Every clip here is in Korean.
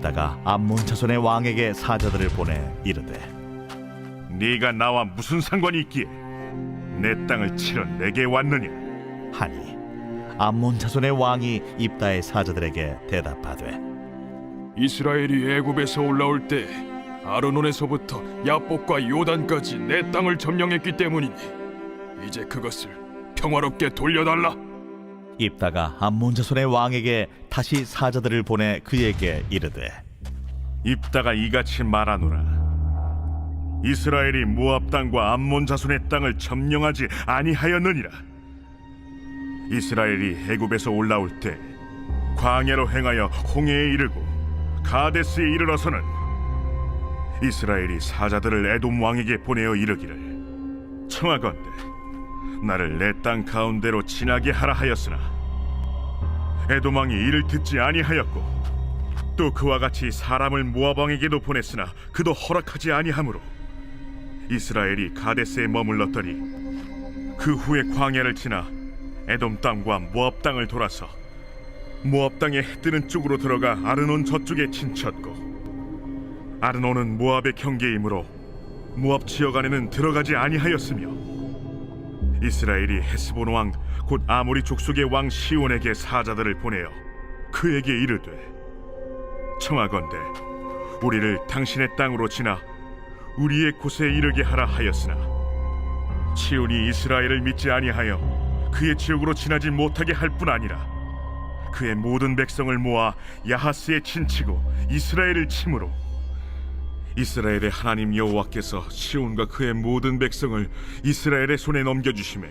입다가 암몬 자손의 왕에게 사자들을 보내 이르되 네가 나와 무슨 상관이 있기에 내 땅을 치러 내게 왔느냐? 하니 암몬 자손의 왕이 입다의 사자들에게 대답하되 이스라엘이 애굽에서 올라올 때 아르논에서부터 야복과 요단까지 내 땅을 점령했기 때문이니 이제 그것을 평화롭게 돌려달라. 입다가 암몬 자손의 왕에게 다시 사자들을 보내 그에게 이르되 입다가 이같이 말하노라. 이스라엘이 모압 땅과 암몬 자손의 땅을 점령하지 아니하였느니라. 이스라엘이 애굽에서 올라올 때 광야로 행하여 홍해에 이르고 가데스에 이르러서는 이스라엘이 사자들을 에돔 왕에게 보내어 이르기를 청하건대 나를 내 땅 가운데로 지나게 하라 하였으나 에돔 왕이 이를 듣지 아니하였고 또 그와 같이 사람을 모압 왕에게도 보냈으나 그도 허락하지 아니하므로 이스라엘이 가데스에 머물렀더니 그 후에 광야를 지나 에돔 땅과 모압 땅을 돌아서 모압 땅에 해 뜨는 쪽으로 들어가 아르논 저쪽에 진쳤고 아르논은 모압의 경계이므로 모압 지역 안에는 들어가지 아니하였으며 이스라엘이 헤스본 왕 곧 아모리 족속의 왕 시온에게 사자들을 보내어 그에게 이르되 청하건대 우리를 당신의 땅으로 지나 우리의 곳에 이르게 하라 하였으나 시온이 이스라엘을 믿지 아니하여 그의 지역으로 지나지 못하게 할 뿐 아니라 그의 모든 백성을 모아 야하스에 친치고 이스라엘을 치므로 이스라엘의 하나님 여호와께서 시온과 그의 모든 백성을 이스라엘의 손에 넘겨주시매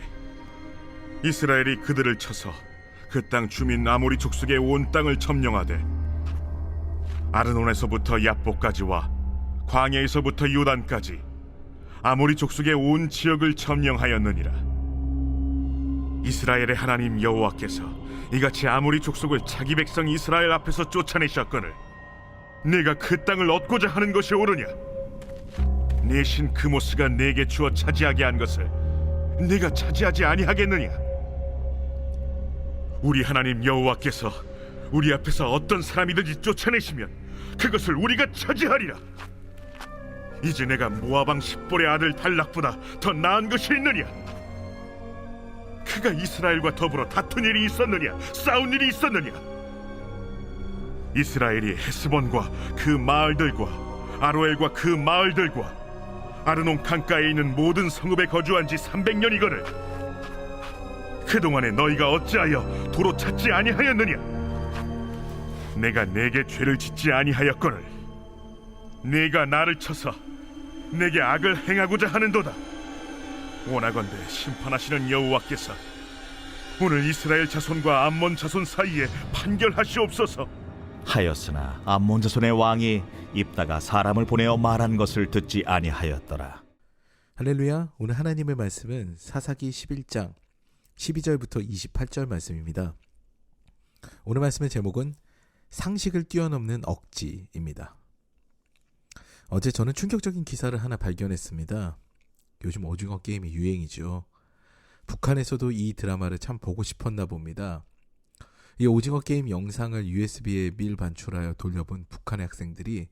이스라엘이 그들을 쳐서 그 땅 주민 아모리 족속의 온 땅을 점령하되 아르논에서부터 야복까지와 광야에서부터 요단까지 아모리 족속의 온 지역을 점령하였느니라. 이스라엘의 하나님 여호와께서 이같이 아모리 족속을 자기 백성 이스라엘 앞에서 쫓아내셨거늘 네가 그 땅을 얻고자 하는 것이 옳으냐? 네 신 그모스가 네게 주어 차지하게 한 것을 네가 차지하지 아니하겠느냐? 우리 하나님 여호와께서 우리 앞에서 어떤 사람이든지 쫓아내시면 그것을 우리가 차지하리라. 이제 내가 모압 왕 십볼의 아들 달락보다 더 나은 것이 있느냐? 그가 이스라엘과 더불어 다툰 일이 있었느냐? 싸운 일이 있었느냐? 이스라엘이 헤스본과 그 마을들과 아로엘과 그 마을들과 아르논 강가에 있는 모든 성읍에 거주한 지 300년이거늘 그동안에 너희가 어찌하여 도로 찾지 아니하였느냐? 내가 네게 죄를 짓지 아니하였거늘 네가 나를 쳐서 내게 악을 행하고자 하는도다. 원하건대 심판하시는 여호와께서 오늘 이스라엘 자손과 암몬 자손 사이에 판결하시옵소서. 하였으나 암몬 자손의 왕이 입다가 사람을 보내어 말한 것을 듣지 아니하였더라. 할렐루야. 오늘 하나님의 말씀은 사사기 11장 12절부터 28절 말씀입니다. 오늘 말씀의 제목은 상식을 뛰어넘는 억지입니다. 어제 저는 충격적인 기사를 하나 발견했습니다. 요즘 오징어 게임이 유행이죠. 북한에서도 이 드라마를 참 보고 싶었나 봅니다. 이 오징어 게임 영상을 USB에 밀 반출하여 돌려본 북한의 학생들이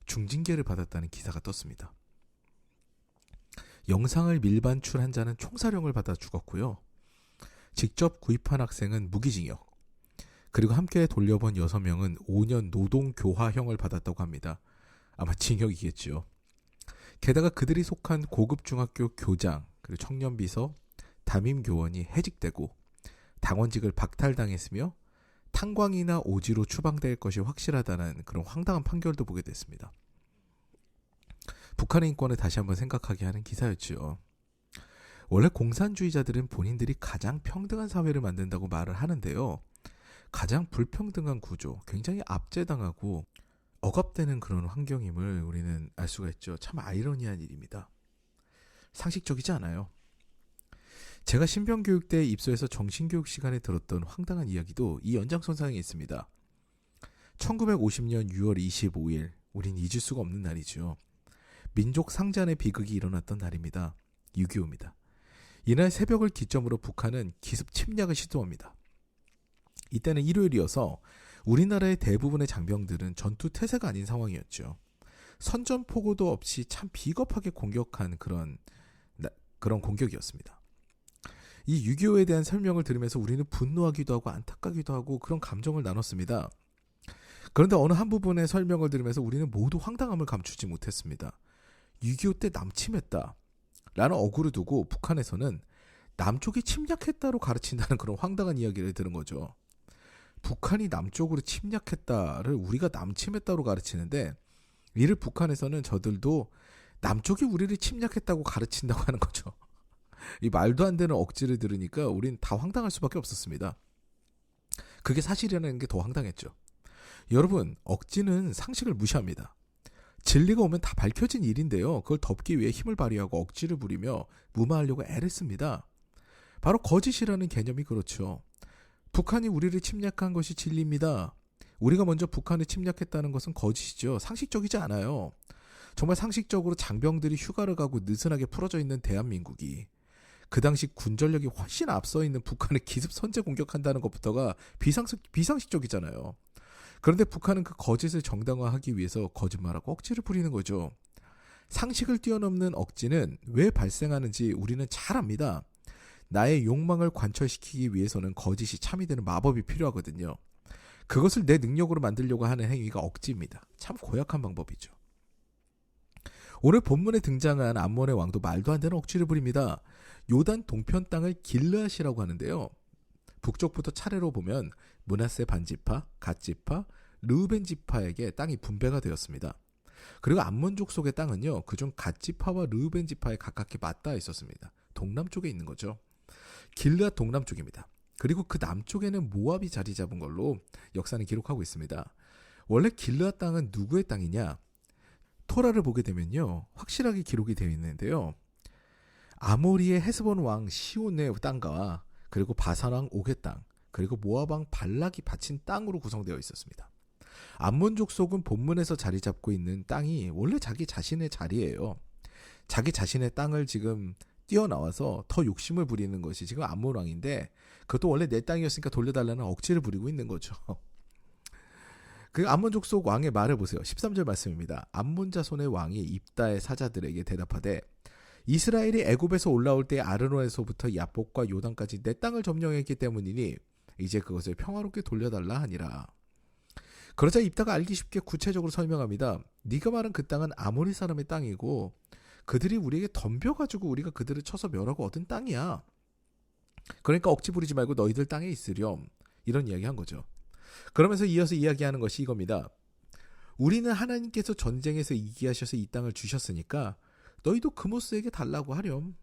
중징계를 받았다는 기사가 떴습니다. 영상을 밀 반출한 자는 총사령을 받아 죽었고요. 직접 구입한 학생은 무기징역, 그리고 함께 돌려본 6명은 5년 노동교화형을 받았다고 합니다. 아마 징역이겠죠. 게다가 그들이 속한 고급 중학교 교장, 그리고 청년비서, 담임교원이 해직되고 당원직을 박탈당했으며 탄광이나 오지로 추방될 것이 확실하다는 그런 황당한 판결도 보게 됐습니다. 북한의 인권을 다시 한번 생각하게 하는 기사였죠. 원래 공산주의자들은 본인들이 가장 평등한 사회를 만든다고 말을 하는데요. 가장 불평등한 구조, 굉장히 압제당하고 억압되는 그런 환경임을 우리는 알 수가 있죠. 참 아이러니한 일입니다. 상식적이지 않아요. 제가 신병교육대 입소해서 정신교육 시간에 들었던 황당한 이야기도 이 연장선상에 있습니다. 1950년 6월 25일, 우린 잊을 수가 없는 날이죠. 민족 상잔의 비극이 일어났던 날입니다. 6.25입니다. 이날 새벽을 기점으로 북한은 기습 침략을 시도합니다. 이때는 일요일이어서 우리나라의 대부분의 장병들은 전투 태세가 아닌 상황이었죠. 선전포고도 없이 참 비겁하게 공격한 그런 공격이었습니다. 이 6.25에 대한 설명을 들으면서 우리는 분노하기도 하고 안타까기도 하고 그런 감정을 나눴습니다. 그런데 어느 한 부분의 설명을 들으면서 우리는 모두 황당함을 감추지 못했습니다. 6.25 때 남침했다 라는 어구를 두고 북한에서는 남쪽이 침략했다로 가르친다는 그런 황당한 이야기를 들은 거죠. 북한이 남쪽으로 침략했다를 우리가 남침했다로 가르치는데, 이를 북한에서는 저들도 남쪽이 우리를 침략했다고 가르친다고 하는 거죠. 이 말도 안 되는 억지를 들으니까 우린 다 황당할 수밖에 없었습니다. 그게 사실이라는 게 더 황당했죠. 여러분, 억지는 상식을 무시합니다. 진리가 오면 다 밝혀진 일인데요. 그걸 덮기 위해 힘을 발휘하고 억지를 부리며 무마하려고 애를 씁니다. 바로 거짓이라는 개념이 그렇죠. 북한이 우리를 침략한 것이 진리입니다. 우리가 먼저 북한을 침략했다는 것은 거짓이죠. 상식적이지 않아요. 정말 상식적으로 장병들이 휴가를 가고 느슨하게 풀어져 있는 대한민국이 그 당시 군전력이 훨씬 앞서 있는 북한을 기습 선제 공격한다는 것부터가 비상식적이잖아요. 그런데 북한은 그 거짓을 정당화하기 위해서 거짓말하고 억지를 부리는 거죠. 상식을 뛰어넘는 억지는 왜 발생하는지 우리는 잘 압니다. 나의 욕망을 관철시키기 위해서는 거짓이 참이 되는 마법이 필요하거든요. 그것을 내 능력으로 만들려고 하는 행위가 억지입니다. 참 고약한 방법이죠. 오늘 본문에 등장한 암몬의 왕도 말도 안 되는 억지를 부립니다. 요단 동편 땅을 길르앗이라고 하는데요. 북쪽부터 차례로 보면 므낫세 반지파, 갓지파, 르우벤 지파에게 땅이 분배가 되었습니다. 그리고 암몬족 속의 땅은요, 그중 갓지파와 르우벤 지파에 가깝게 맞닿아 있었습니다. 동남쪽에 있는 거죠. 길르앗 동남쪽입니다. 그리고 그 남쪽에는 모압이 자리 잡은 걸로 역사는 기록하고 있습니다. 원래 길르앗 땅은 누구의 땅이냐? 토라를 보게 되면요, 확실하게 기록이 되어 있는데요. 아모리의 헤스본 왕 시온의 땅과 그리고 바산 왕 옥의 땅, 그리고 모압 왕 발락이 바친 땅으로 구성되어 있었습니다. 암몬족 속은 본문에서 자리 잡고 있는 땅이 원래 자기 자신의 자리예요. 자기 자신의 땅을 지금 뛰어나와서 더 욕심을 부리는 것이 지금 암몬 왕인데, 그것도 원래 내 땅이었으니까 돌려달라는 억지를 부리고 있는 거죠. 그 암몬족 속 왕의 말을 보세요. 13절 말씀입니다. 암몬 자손의 왕이 입다의 사자들에게 대답하되, 이스라엘이 애굽에서 올라올 때 아르논에서부터 야복과 요단까지 내 땅을 점령했기 때문이니 이제 그것을 평화롭게 돌려달라 하니라. 그러자 입다가 알기 쉽게 구체적으로 설명합니다. 네가 말한 그 땅은 아모리 사람의 땅이고 그들이 우리에게 덤벼가지고 우리가 그들을 쳐서 멸하고 얻은 땅이야. 그러니까 억지 부리지 말고 너희들 땅에 있으렴. 이런 이야기 한 거죠. 그러면서 이어서 이야기하는 것이 이겁니다. 우리는 하나님께서 전쟁에서 이기게 하셔서 이 땅을 주셨으니까 너희도 그모스에게 달라고 하렴.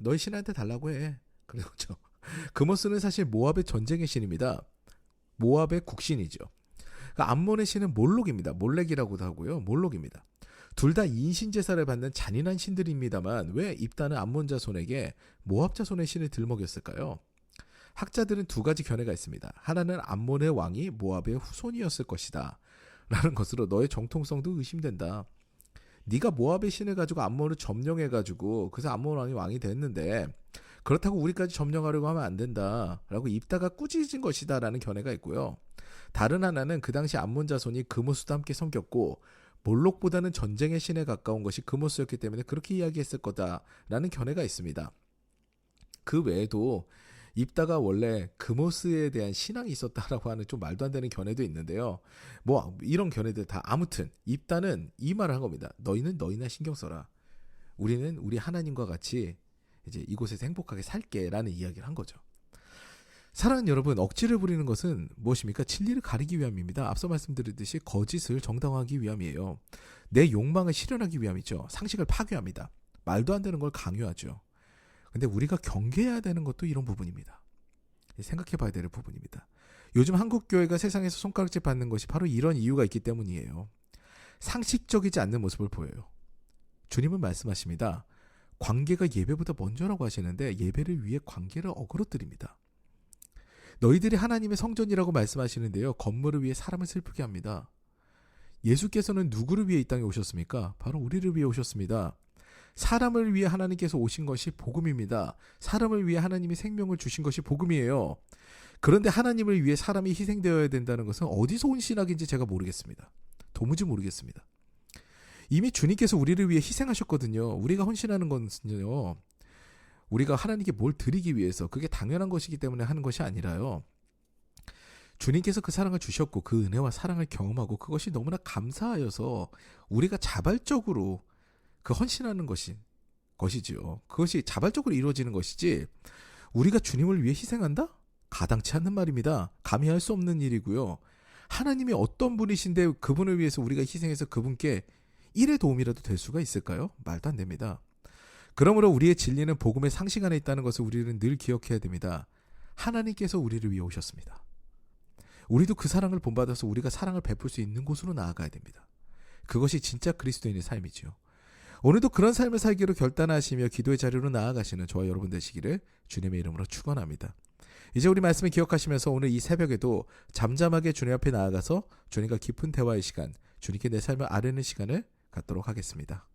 너희 신한테 달라고 해. 그렇죠. 그모스는 사실 모압의 전쟁의 신입니다. 모압의 국신이죠. 그러니까 암몬의 신은 몰록입니다. 몰렉이라고도 하고요. 몰록입니다. 둘 다 인신제사를 받는 잔인한 신들입니다만 왜 입다는 암몬 자손에게 모압 자손의 신을 들먹였을까요? 학자들은 두 가지 견해가 있습니다. 하나는 암몬의 왕이 모압의 후손이었을 것이다 라는 것으로 너의 정통성도 의심된다. 네가 모압의 신을 가지고 암몬을 점령해가지고 그래서 암몬 왕이 됐는데 그렇다고 우리까지 점령하려고 하면 안 된다 라고 입다가 꾸짖은 것이다 라는 견해가 있고요. 다른 하나는 그 당시 암몬 자손이 그모스도 함께 섬겼고 몰록보다는 전쟁의 신에 가까운 것이 그모스였기 때문에 그렇게 이야기했을 거다라는 견해가 있습니다. 그 외에도 입다가 원래 그모스에 대한 신앙이 있었다라고 하는 좀 말도 안 되는 견해도 있는데요. 뭐 이런 견해들 다 아무튼 입다는 이 말을 한 겁니다. 너희는 너희나 신경 써라. 우리는 우리 하나님과 같이 이제 이곳에서 행복하게 살게라는 이야기를 한 거죠. 사랑하는 여러분, 억지를 부리는 것은 무엇입니까? 진리를 가리기 위함입니다. 앞서 말씀드렸듯이 거짓을 정당화하기 위함이에요. 내 욕망을 실현하기 위함이죠. 상식을 파괴합니다. 말도 안 되는 걸 강요하죠. 근데 우리가 경계해야 되는 것도 이런 부분입니다. 생각해 봐야 될 부분입니다. 요즘 한국교회가 세상에서 손가락질 받는 것이 바로 이런 이유가 있기 때문이에요. 상식적이지 않는 모습을 보여요. 주님은 말씀하십니다. 관계가 예배보다 먼저라고 하시는데 예배를 위해 관계를 어그러뜨립니다. 너희들이 하나님의 성전이라고 말씀하시는데요. 건물을 위해 사람을 슬프게 합니다. 예수께서는 누구를 위해 이 땅에 오셨습니까? 바로 우리를 위해 오셨습니다. 사람을 위해 하나님께서 오신 것이 복음입니다. 사람을 위해 하나님이 생명을 주신 것이 복음이에요. 그런데 하나님을 위해 사람이 희생되어야 된다는 것은 어디서 온 신학인지 제가 모르겠습니다. 도무지 모르겠습니다. 이미 주님께서 우리를 위해 희생하셨거든요. 우리가 헌신하는 것은요, 우리가 하나님께 뭘 드리기 위해서, 그게 당연한 것이기 때문에 하는 것이 아니라요, 주님께서 그 사랑을 주셨고 그 은혜와 사랑을 경험하고 그것이 너무나 감사하여서 우리가 자발적으로 그 헌신하는 것이지요. 그것이 자발적으로 이루어지는 것이지, 우리가 주님을 위해 희생한다? 가당치 않는 말입니다. 감히 할 수 없는 일이고요. 하나님이 어떤 분이신데 그분을 위해서 우리가 희생해서 그분께 일의 도움이라도 될 수가 있을까요? 말도 안 됩니다. 그러므로 우리의 진리는 복음의 상식 안에 있다는 것을 우리는 늘 기억해야 됩니다. 하나님께서 우리를 위해 오셨습니다. 우리도 그 사랑을 본받아서 우리가 사랑을 베풀 수 있는 곳으로 나아가야 됩니다. 그것이 진짜 그리스도인의 삶이지요. 오늘도 그런 삶을 살기로 결단하시며 기도의 자리로 나아가시는 저와 여러분 되시기를 주님의 이름으로 축원합니다. 이제 우리 말씀을 기억하시면서 오늘 이 새벽에도 잠잠하게 주님 앞에 나아가서 주님과 깊은 대화의 시간, 주님께 내 삶을 아뢰는 시간을 갖도록 하겠습니다.